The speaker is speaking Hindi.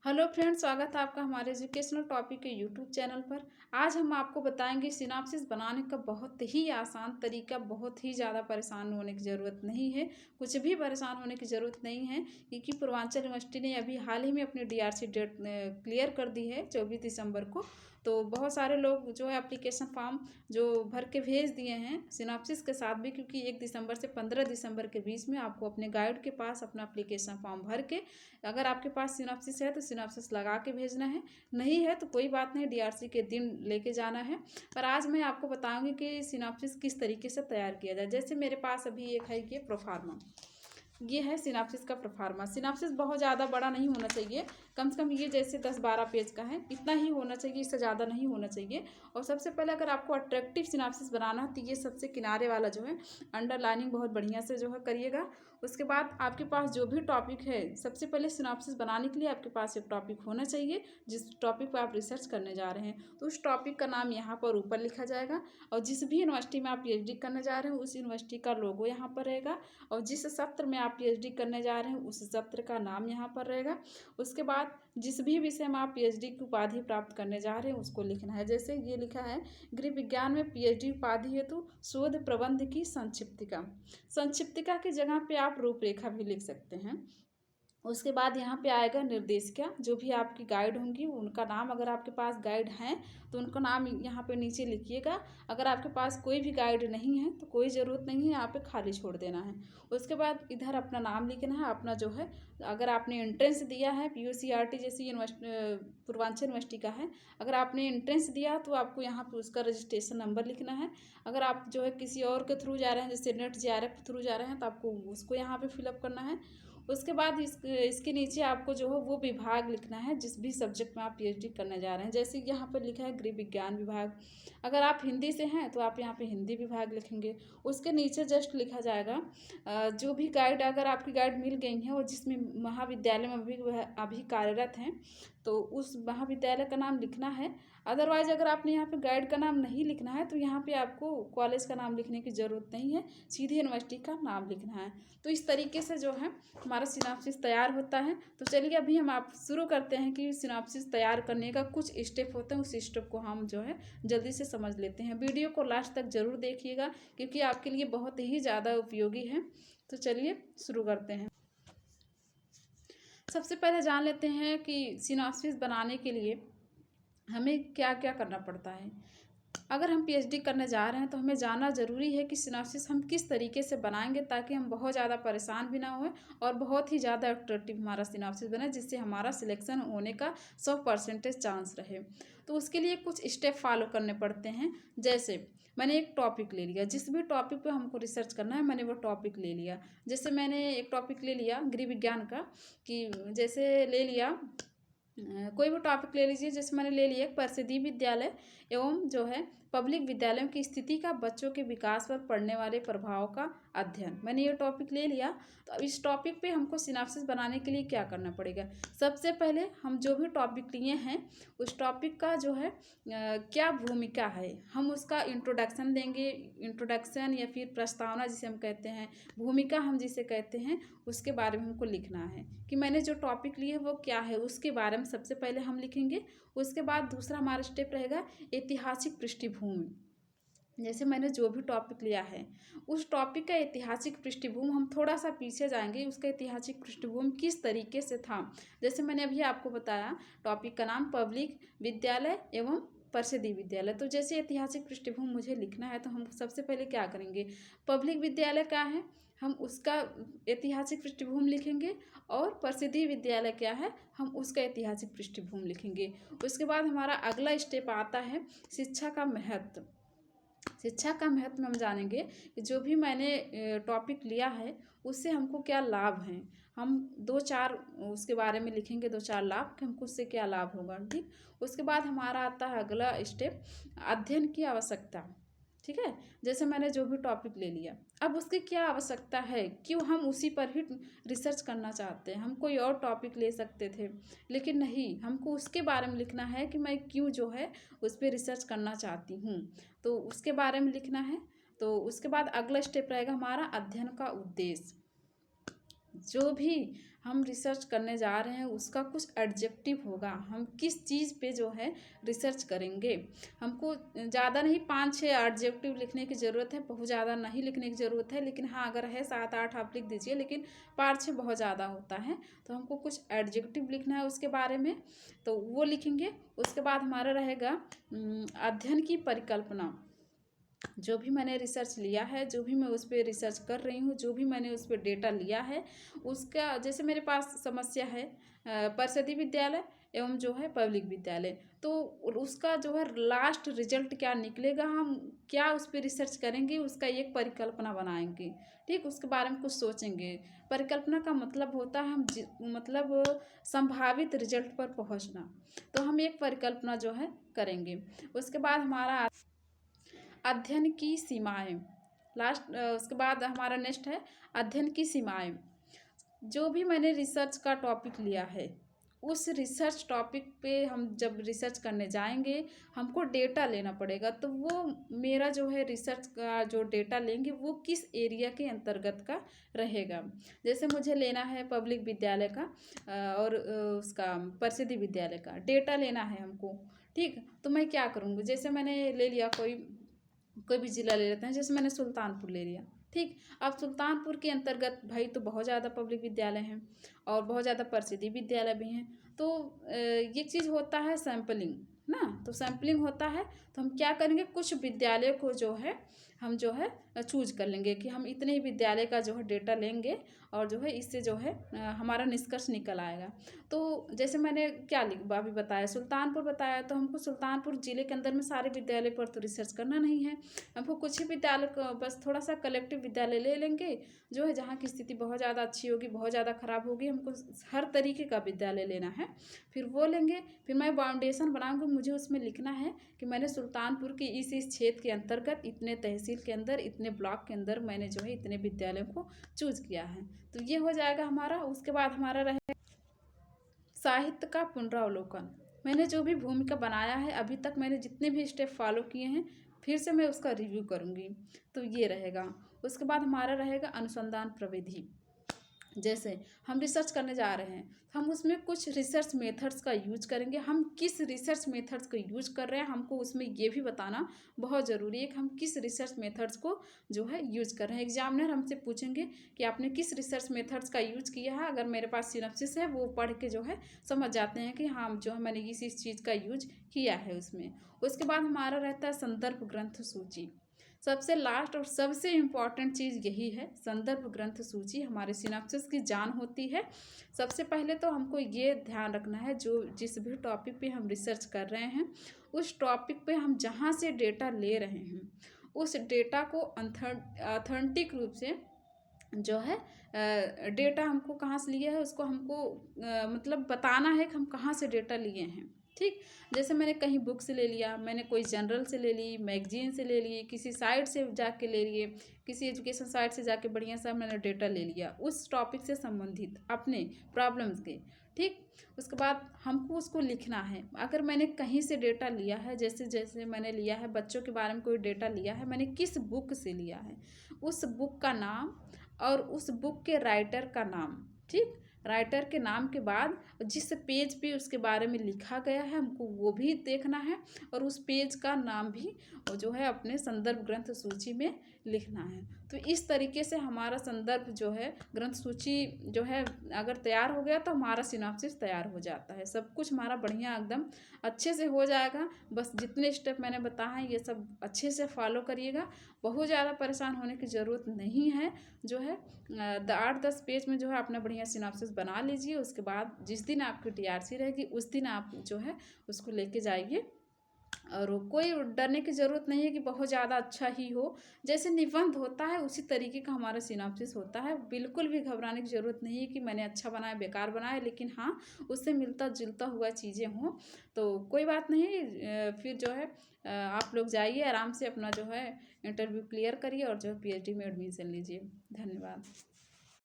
हेलो फ्रेंड्स, स्वागत है आपका हमारे एजुकेशनल टॉपिक के यूट्यूब चैनल पर। आज हम आपको बताएंगे सिनॉप्सिस बनाने का बहुत ही आसान तरीका। बहुत ही ज़्यादा परेशान होने की ज़रूरत नहीं है, कुछ भी परेशान होने की ज़रूरत नहीं है, क्योंकि पूर्वांचल यूनिवर्सिटी ने अभी हाल ही में अपनी डीआरसी डेट क्लियर कर दी है 24 दिसंबर को। तो बहुत सारे लोग जो है एप्लीकेशन फॉर्म जो भर के भेज दिए हैं सिनॉप्सिस के साथ भी, क्योंकि 1 दिसंबर से 15 दिसंबर के बीच में आपको अपने गाइड के पास अपना एप्लीकेशन फॉर्म भर के, अगर आपके पास सिनॉप्सिस है तो सिनॉप्सिस लगा के भेजना है, नहीं है तो कोई बात नहीं, डीआरसी के दिन लेके जाना है। पर आज मैं आपको बताऊंगी कि सिनॉप्सिस किस तरीके से तैयार किया जाए। जैसे मेरे पास अभी एक है ये प्रोफार्मा, ये है सिनॉप्सिस का प्रोफार्मा। सिनॉप्सिस बहुत ज़्यादा बड़ा नहीं होना चाहिए, कम से कम ये जैसे 10-12 पेज का है इतना ही होना चाहिए, इससे ज़्यादा नहीं होना चाहिए। और सबसे पहले अगर आपको अट्रैक्टिव सिनॉप्सिस बनाना है तो ये सबसे किनारे वाला जो है अंडरलाइनिंग बहुत बढ़िया से जो है करिएगा। उसके बाद आपके पास जो भी टॉपिक है, सबसे पहले सिनॉप्सिस बनाने के लिए आपके पास एक टॉपिक होना चाहिए जिस टॉपिक पर आप रिसर्च करने जा रहे हैं। तो उस टॉपिक का नाम यहाँ पर ऊपर लिखा जाएगा, और जिस भी यूनिवर्सिटी में आप पीएचडी करने जा रहे हैं उस यूनिवर्सिटी का लोगो यहाँ पर रहेगा, और जिस सत्र में आप पीएचडी करने जा रहे हैं उस सत्र का नाम यहाँ पर रहेगा। उसके बाद जिस भी विषय में आप पीएचडी की उपाधि प्राप्त करने जा रहे हैं उसको लिखना है। जैसे ये लिखा है, गृह विज्ञान में पीएचडी उपाधि हेतु शोध प्रबंध की संक्षिप्तिका। संक्षिप्तिका की जगह पे आप रूपरेखा भी लिख सकते हैं। उसके बाद यहाँ पे आएगा निर्देशिका, जो भी आपकी गाइड होंगी उनका नाम, अगर आपके पास गाइड हैं तो उनका नाम यहाँ पे नीचे लिखिएगा। अगर आपके पास कोई भी गाइड नहीं है तो कोई ज़रूरत नहीं है, यहाँ पे खाली छोड़ देना है। उसके बाद इधर अपना नाम लिखना है, अपना जो है, अगर आपने एंट्रेंस दिया है पीयूसीआरटी जैसी यूनिवर्सिटी पूर्वांचल यूनिवर्सिटी का है, अगर आपने एंट्रेंस दिया तो आपको यहाँ पे उसका रजिस्ट्रेशन नंबर लिखना है। अगर आप जो है किसी और के थ्रू जा रहे हैं, जैसे नेट जेआरएफ के थ्रू जा रहे हैं, तो आपको उसको यहाँ पे फिलअप करना है। उसके बाद इसके नीचे आपको जो है वो विभाग लिखना है जिस भी सब्जेक्ट में आप पीएचडी करने जा रहे हैं। जैसे यहाँ पर लिखा है गृह विज्ञान विभाग, अगर आप हिंदी से हैं तो आप यहाँ पे हिंदी विभाग लिखेंगे। उसके नीचे जस्ट लिखा जाएगा जो भी गाइड, अगर आपकी गाइड मिल गई है और जिसमें महाविद्यालय में अभी कार्यरत हैं तो उस महाविद्यालय का नाम लिखना है। अदरवाइज अगर आपने यहाँ पे गाइड का नाम नहीं लिखना है तो यहाँ पे आपको कॉलेज का नाम लिखने की ज़रूरत नहीं है, सीधे यूनिवर्सिटी का नाम लिखना है। तो इस तरीके से जो है हमारा सिनॉप्सिस तैयार होता है। तो चलिए अभी हम आप शुरू करते हैं कि सिनॉप्सिस तैयार करने का कुछ स्टेप होते हैं, उस स्टेप को हम जो है जल्दी से समझ लेते हैं। वीडियो को लास्ट तक ज़रूर देखिएगा क्योंकि आपके लिए बहुत ही ज़्यादा उपयोगी है। तो चलिए शुरू करते हैं। सबसे पहले जान लेते हैं कि सिनॉप्सिस बनाने के लिए हमें क्या क्या करना पड़ता है। अगर हम पीएचडी करने जा रहे हैं तो हमें जानना ज़रूरी है कि सिनॉप्सिस हम किस तरीके से बनाएंगे ताकि हम बहुत ज़्यादा परेशान भी ना हों और बहुत ही ज़्यादा अट्रैक्टिव हमारा सिनॉप्सिस बने, जिससे हमारा सिलेक्शन होने का 100% चांस रहे। तो उसके लिए कुछ स्टेप फॉलो करने पड़ते हैं। जैसे मैंने एक टॉपिक ले लिया, जिस भी टॉपिक पे हमको रिसर्च करना है मैंने वो टॉपिक ले लिया। जैसे मैंने एक टॉपिक ले लिया गृह विज्ञान का, कि जैसे ले लिया कोई भी टॉपिक ले लीजिए। जैसे मैंने ले लिया परिषदीय विद्यालय एवं जो है पब्लिक विद्यालयों की स्थिति का बच्चों के विकास पर पड़ने वाले प्रभाव का अध्ययन, मैंने ये टॉपिक ले लिया। तो अब इस टॉपिक पे हमको सिनॉप्सिस बनाने के लिए क्या करना पड़ेगा। सबसे पहले हम जो भी टॉपिक लिए हैं उस टॉपिक का जो है क्या भूमिका है, हम उसका इंट्रोडक्शन देंगे। इंट्रोडक्शन या फिर प्रस्तावना जिसे हम कहते हैं, भूमिका हम जिसे कहते हैं, उसके बारे में हमको लिखना है कि मैंने जो टॉपिक लिए वो क्या है, उसके बारे में सबसे पहले हम लिखेंगे। उसके बाद दूसरा हमारा स्टेप रहेगा ऐतिहासिक पृष्ठभूमि। जैसे मैंने जो भी टॉपिक लिया है उस टॉपिक का ऐतिहासिक पृष्ठभूमि, हम थोड़ा सा पीछे जाएंगे, उसका ऐतिहासिक पृष्ठभूमि किस तरीके से था। जैसे मैंने अभी आपको बताया टॉपिक का नाम पब्लिक विद्यालय एवं परिषदीय विद्यालय। तो जैसे ऐतिहासिक पृष्ठभूमि मुझे लिखना है तो हम सबसे पहले क्या करेंगे, पब्लिक विद्यालय क्या है हम उसका ऐतिहासिक पृष्ठभूमि लिखेंगे, और परिषदीय विद्यालय क्या है हम उसका ऐतिहासिक पृष्ठभूमि लिखेंगे। उसके बाद हमारा अगला स्टेप आता है शिक्षा का महत्व। शिक्षा का महत्व में हम जानेंगे कि जो भी मैंने टॉपिक लिया है उससे हमको क्या लाभ हैं। हम 2-4 उसके बारे में लिखेंगे, 2-4 लाभ कि हमको उससे क्या लाभ होगा। ठीक, उसके बाद हमारा आता है अगला स्टेप अध्ययन की आवश्यकता। ठीक है, जैसे मैंने जो भी टॉपिक ले लिया, अब उसकी क्या आवश्यकता है, क्यों हम उसी पर ही रिसर्च करना चाहते हैं। हम कोई और टॉपिक ले सकते थे लेकिन नहीं, हमको उसके बारे में लिखना है कि मैं क्यों जो है उस पर रिसर्च करना चाहती हूँ, तो उसके बारे में लिखना है। तो उसके बाद अगला स्टेप रहेगा हमारा अध्ययन का उद्देश्य। जो भी हम रिसर्च करने जा रहे हैं उसका कुछ एडजेक्टिव होगा, हम किस चीज़ पे जो है रिसर्च करेंगे। हमको ज़्यादा नहीं 5-6 एडजेक्टिव लिखने की ज़रूरत है, बहुत ज़्यादा नहीं लिखने की ज़रूरत है, लेकिन हाँ अगर है 7-8 आप लिख दीजिए, लेकिन 5-6 बहुत ज़्यादा होता है। तो हमको कुछ एडजेक्टिव लिखना है उसके बारे में, तो वो लिखेंगे। उसके बाद हमारा रहेगा अध्ययन की परिकल्पना। जो भी मैंने रिसर्च लिया है, जो भी मैं उस पर रिसर्च कर रही हूँ, जो भी मैंने उस पर डेटा लिया है, उसका जैसे मेरे पास समस्या है परिषदीय विद्यालय एवं जो है पब्लिक विद्यालय, तो उसका जो है लास्ट रिजल्ट क्या निकलेगा, हम क्या उस पर रिसर्च करेंगे, उसका एक परिकल्पना बनाएंगे। ठीक, उसके बारे में कुछ सोचेंगे। परिकल्पना का मतलब होता है मतलब संभावित रिजल्ट पर पहुंचना। तो हम एक परिकल्पना जो है करेंगे। उसके बाद हमारा अध्ययन की सीमाएं, उसके बाद हमारा नेक्स्ट है अध्ययन की सीमाएं। जो भी मैंने रिसर्च का टॉपिक लिया है, उस रिसर्च टॉपिक पे हम जब रिसर्च करने जाएंगे, हमको डेटा लेना पड़ेगा। तो वो मेरा जो है रिसर्च का जो डेटा लेंगे वो किस एरिया के अंतर्गत का रहेगा। जैसे मुझे लेना है पब्लिक विद्यालय का और उसका परिषदीय विद्यालय का डेटा लेना है हमको। ठीक, तो मैं क्या करूँगी, जैसे मैंने ले लिया कोई भी ज़िला ले लेते हैं, जैसे मैंने सुल्तानपुर ले लिया। ठीक, अब सुल्तानपुर के अंतर्गत भाई तो बहुत ज़्यादा पब्लिक विद्यालय हैं और बहुत ज़्यादा परिषदीय विद्यालय भी हैं। तो ये चीज़ होता है सैम्पलिंग ना, तो सैम्पलिंग होता है। तो हम क्या करेंगे, कुछ विद्यालय को जो है हम जो है चूज कर लेंगे कि हम इतने ही विद्यालय का जो है डेटा लेंगे और जो है इससे जो है हमारा निष्कर्ष निकल आएगा। तो जैसे मैंने क्या अभी बताया, सुल्तानपुर बताया, तो हमको सुल्तानपुर ज़िले के अंदर में सारे विद्यालय पर तो रिसर्च करना नहीं है। हमको कुछ ही विद्यालय को बस थोड़ा सा कलेक्टिव विद्यालय ले लेंगे, जो है जहाँ की स्थिति बहुत ज़्यादा अच्छी होगी, बहुत ज़्यादा खराब होगी, हमको हर तरीके का विद्यालय लेना है। फिर वो लेंगे, फिर मैं बाउंडेशन बनाऊंगी, मुझे उसमें लिखना है कि मैंने सुल्तानपुर की इस क्षेत्र के अंतर्गत इतने तहसील के अंदर इतने ब्लॉक के अंदर मैंने जो है इतने विद्यालयों को चूज किया है। तो ये हो जाएगा हमारा। उसके बाद हमारा रहेगा साहित्य का पुनरावलोकन। मैंने जो भी भूमिका बनाया है अभी तक, मैंने जितने भी स्टेप फॉलो किए हैं, फिर से मैं उसका रिव्यू करूँगी। तो ये रहेगा। उसके बाद हमारा रहेगा अनुसंधान प्रविधि। जैसे हम रिसर्च करने जा रहे हैं, हम उसमें कुछ रिसर्च मेथड्स का यूज करेंगे। हम किस रिसर्च मेथड्स को यूज कर रहे हैं, हमको उसमें ये भी बताना बहुत ज़रूरी है कि हम किस रिसर्च मेथड्स को जो है यूज कर रहे हैं। एग्जामिनर हमसे पूछेंगे कि आपने किस रिसर्च मेथड्स का यूज किया है। अगर मेरे पास सिनॉप्सिस है, वो पढ़ के जो है समझ जाते हैं कि हाँ जो है मैंने इस चीज़ का यूज किया है उसमें। उसके बाद हमारा रहता है संदर्भ ग्रंथ सूची। सबसे लास्ट और सबसे इम्पॉर्टेंट चीज़ यही है, संदर्भ ग्रंथ सूची हमारे सिनॉप्सिस की जान होती है। सबसे पहले तो हमको ये ध्यान रखना है, जो जिस भी टॉपिक पे हम रिसर्च कर रहे हैं, उस टॉपिक पे हम जहाँ से डेटा ले रहे हैं, उस डेटा को ऑथेंटिक रूप से जो है डेटा हमको कहाँ से लिया है उसको हमको मतलब बताना है कि हम कहाँ से डेटा लिए हैं। ठीक, जैसे मैंने कहीं बुक से ले लिया, मैंने कोई जनरल से ले ली, मैगजीन से ले ली, किसी साइट से जाके ले लिए, किसी एजुकेशन साइट से जाके बढ़िया सा मैंने डेटा ले लिया उस टॉपिक से संबंधित अपने प्रॉब्लम्स के। ठीक, उसके बाद हमको उसको लिखना है। अगर मैंने कहीं से डेटा लिया है, जैसे जैसे मैंने लिया है बच्चों के बारे में कोई डेटा लिया है, मैंने किस बुक से लिया है, उस बुक का नाम और उस बुक के राइटर का नाम। ठीक, राइटर के नाम के बाद जिस पेज पे उसके बारे में लिखा गया है हमको वो भी देखना है, और उस पेज का नाम भी जो है अपने संदर्भ ग्रंथ सूची में लिखना है। तो इस तरीके से हमारा संदर्भ जो है ग्रंथ सूची जो है अगर तैयार हो गया तो हमारा सिनॉप्सिस तैयार हो जाता है। सब कुछ हमारा बढ़िया एकदम अच्छे से हो जाएगा। बस जितने स्टेप मैंने बताया है ये सब अच्छे से फॉलो करिएगा, बहुत ज़्यादा परेशान होने की ज़रूरत नहीं है। जो है 8-10 पेज में जो है अपना बढ़िया सिनॉप्सिस बना लीजिए। उसके बाद जिस दिन आपकी टीआरसी रहेगी उस दिन आप जो है उसको लेके जाइए, और कोई डरने की ज़रूरत नहीं है कि बहुत ज़्यादा अच्छा ही हो। जैसे निबंध होता है उसी तरीके का हमारा सिनॉप्सिस होता है। बिल्कुल भी घबराने की ज़रूरत नहीं है कि मैंने अच्छा बनाया बेकार बनाया, लेकिन हाँ उससे मिलता जुलता हुआ चीज़ें हों तो कोई बात नहीं। फिर जो है आप लोग जाइए आराम से अपना जो है इंटरव्यू क्लियर करिए और जो है पीएचडी में एडमिशन लीजिए। धन्यवाद।